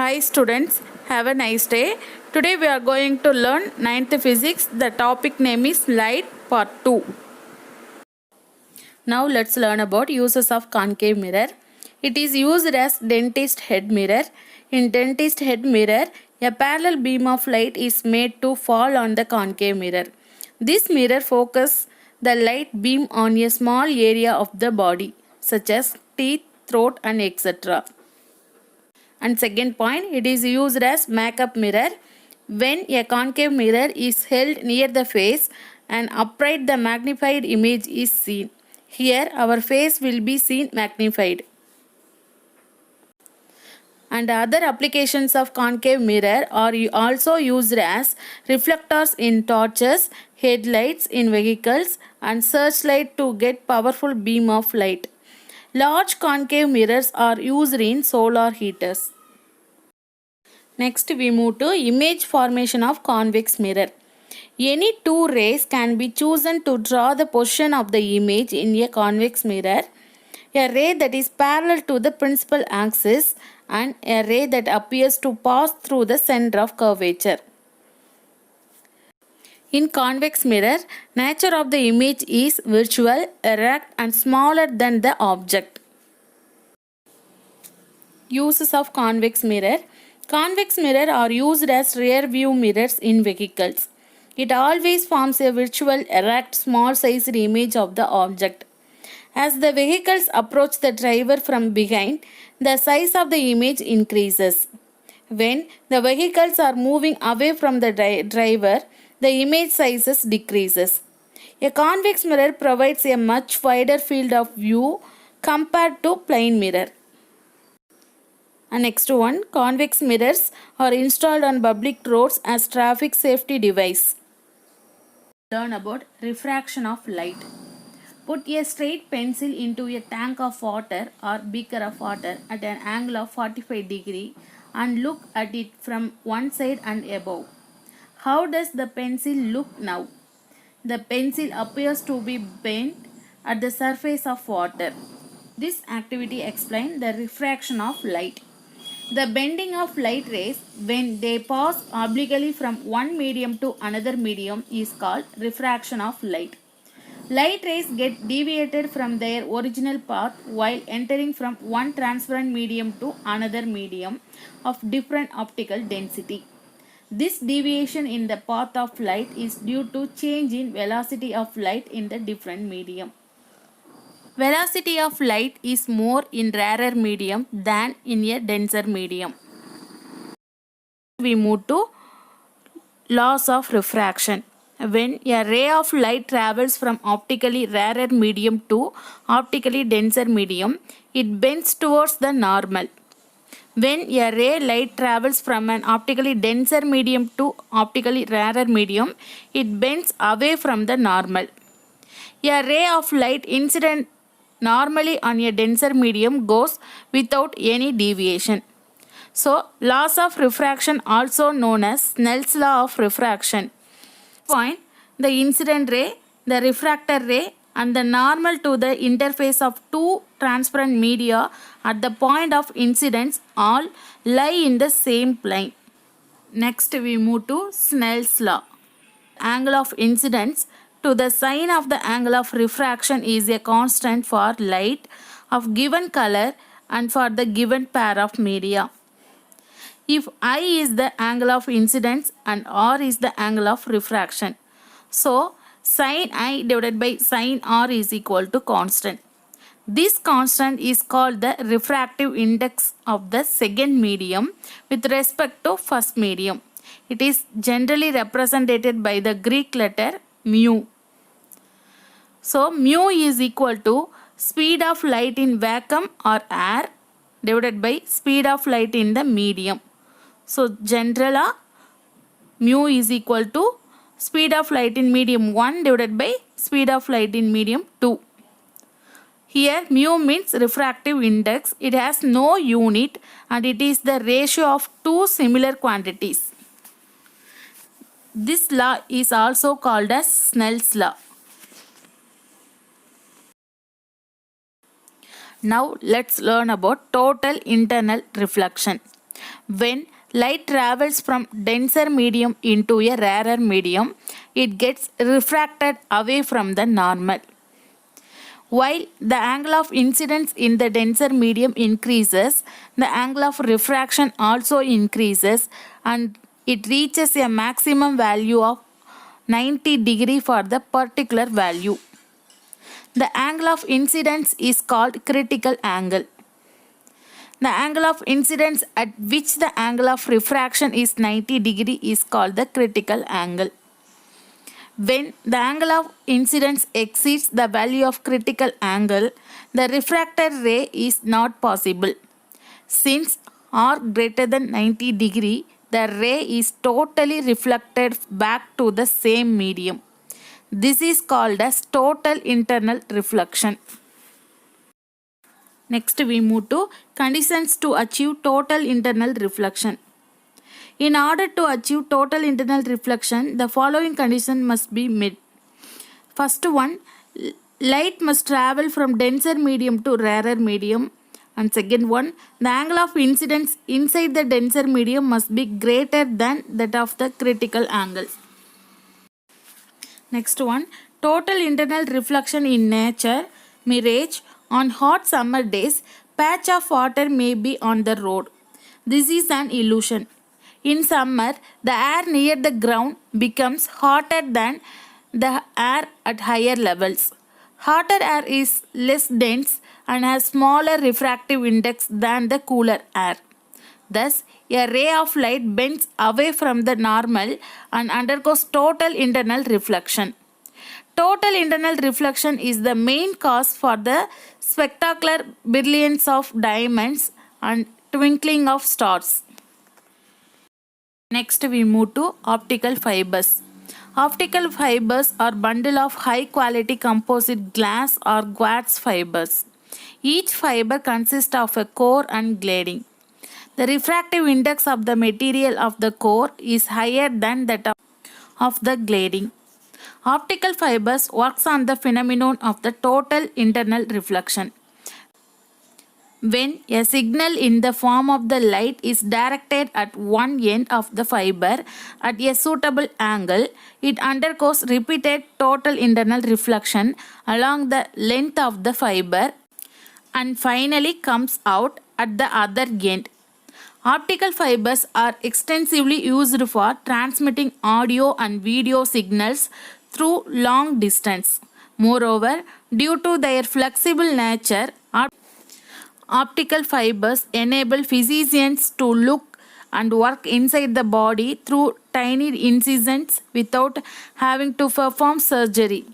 Hi students, have a nice day. Today we are going to learn ninth physics. The topic name is light part 2. Now let's learn about uses of concave mirror. It is used as dentist head mirror. In dentist head mirror, a parallel beam of light is made to fall on the concave mirror. This mirror focuses the light beam on a small area of the body such as teeth, throat and etc. And second point, it is used as makeup mirror. When a concave mirror is held near the face and upright, the magnified image is seen. Here our face will be seen magnified. And other applications of concave mirror are also used as reflectors in torches, headlights in vehicles and searchlight to get powerful beam of light. Large concave mirrors are used in solar heaters. Next we move to image formation of convex mirror. Any two rays can be chosen to draw the position of the image in a convex mirror. A ray that is parallel to the principal axis and a ray that appears to pass through the center of curvature. In convex mirror, nature of the image is virtual, erect and smaller than the object. Uses of convex mirror. Convex mirror are used as rear view mirrors in vehicles. It always forms a virtual, erect, small sized image of the object. As the vehicles approach the driver from behind, the size of the image increases. When the vehicles are moving away from the driver, the image sizes decreases. A convex mirror provides a much wider field of view compared to plane mirror. And next one, convex mirrors are installed on public roads as traffic safety device. Learn about refraction of light. Put a straight pencil into a tank of water or beaker of water at an angle of 45 degree and look at it from one side and above. How does the pencil look now? The pencil appears to be bent at the surface of water. This activity explains the refraction of light. The bending of light rays when they pass obliquely from one medium to another medium is called refraction of light. Light rays get deviated from their original path while entering from one transparent medium to another medium of different optical density. This deviation in the path of light is due to change in velocity of light in the different medium. Velocity of light is more in rarer medium than in a denser medium. We move to laws of refraction. When a ray of light travels from optically rarer medium to optically denser medium, it bends towards the normal. When a ray light travels from an optically denser medium to optically rarer medium, it bends away from the normal. A ray of light incident normally on a denser medium goes without any deviation. So, laws of refraction also known as Snell's law of refraction. Point, the incident ray, the refractor ray and the normal to the interface of two transparent media at the point of incidence all lie in the same plane. Next we move to Snell's law. Angle of incidence to the sine of the angle of refraction is a constant for light of given color and for the given pair of media. If I is the angle of incidence and R is the angle of refraction, so sin I divided by sin R is equal to constant. This constant is called the refractive index of the second medium with respect to first medium. It is generally represented by the Greek letter mu. So mu is equal to speed of light in vacuum or air divided by speed of light in the medium. So general mu is equal to speed of light in medium 1 divided by speed of light in medium 2. Here mu means refractive index. It has no unit and it is the ratio of two similar quantities. This law is also called as Snell's law. Now let's learn about total internal reflection. When light travels from denser medium into a rarer medium, it gets refracted away from the normal. While the angle of incidence in the denser medium increases, the angle of refraction also increases and it reaches a maximum value of 90 degree for the particular value. The angle of incidence is called critical angle. The angle of incidence at which the angle of refraction is 90 degree is called the critical angle. When the angle of incidence exceeds the value of critical angle, the refracted ray is not possible. Since r greater than 90 degree, the ray is totally reflected back to the same medium. This is called as total internal reflection. Next we move to conditions to achieve total internal reflection. In order to achieve total internal reflection, the following condition must be met. First one, light must travel from denser medium to rarer medium. And second one, the angle of incidence inside the denser medium must be greater than that of the critical angle. Next one, total internal reflection in nature, mirage. On hot summer days, patch of water may be on the road. This is an illusion. In summer, the air near the ground becomes hotter than the air at higher levels. Hotter air is less dense and has smaller refractive index than the cooler air. Thus, a ray of light bends away from the normal and undergoes total internal reflection. Total internal reflection is the main cause for the spectacular brilliance of diamonds and twinkling of stars. Next we move to optical fibers. Optical fibers are bundle of high quality composite glass or quartz fibers. Each fiber consists of a core and grading. The refractive index of the material of the core is higher than that of the grading. Optical fibers works on the phenomenon of the total internal reflection. When a signal in the form of the light is directed at one end of the fiber at a suitable angle, it undergoes repeated total internal reflection along the length of the fiber and finally comes out at the other end. Optical fibers are extensively used for transmitting audio and video signals through long distance. Moreover, due to their flexible nature, optical fibers enable physicians to look and work inside the body through tiny incisions without having to perform surgery.